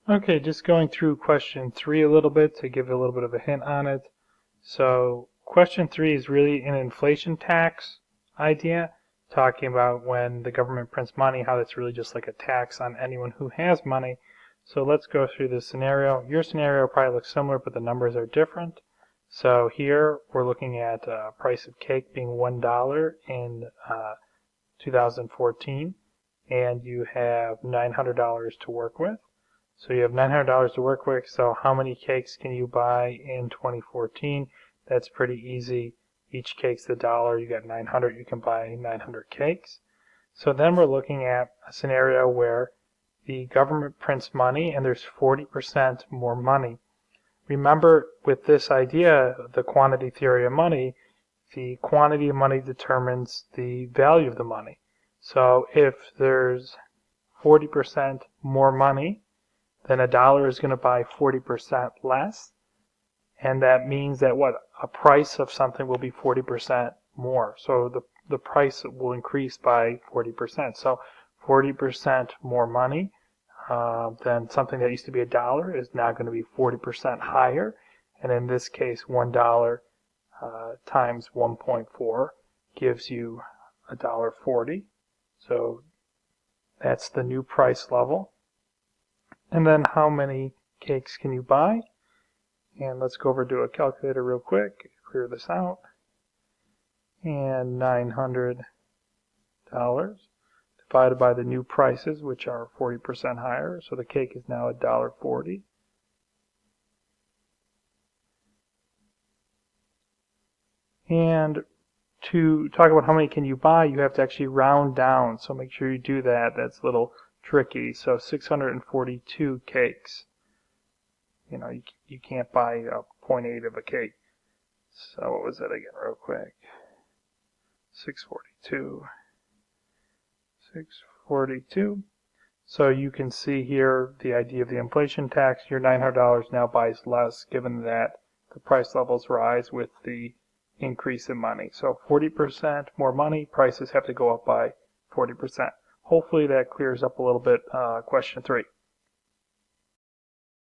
Okay, just going through question 3 a little bit to give a little bit of a hint on it. So question 3 is really an inflation tax idea, talking about when the government prints money, how that's really just like a tax on anyone who has money. So let's go through this scenario. Your scenario probably looks similar, but the numbers are different. So here we're looking at price of cake being $1 in 2014, and you have $900 to work with. So you have $900 to work with, so how many cakes can you buy in 2014? That's pretty easy. Each cake's $1, you got 900, you can buy 900 cakes. So then we're looking at a scenario where the government prints money and there's 40% more money. Remember, with this idea, the quantity theory of money, the quantity of money determines the value of the money. So if there's 40% more money, then $1 is going to buy 40% less, and that means that a price of something will be 40% more. So the price will increase by 40%. So 40% more money than something that used to be $1 is now going to be 40% higher, and in this case $1 times 1.4 gives you $1.40. So that's the new price level. And then how many cakes can you buy? And let's go over to a calculator real quick, clear this out. And $900 divided by the new prices, which are 40% higher. So the cake is now $1.40. And to talk about how many can you buy, you have to actually round down. So make sure you do that. That's a little tricky. So 642 cakes. You can't buy a 0.8 of a cake. So what was that again, real quick? 642. 642. So you can see here the idea of the inflation tax. Your $900 now buys less, given that the price levels rise with the increase in money. So 40% more money, prices have to go up by 40%. Hopefully that clears up a little bit question 3.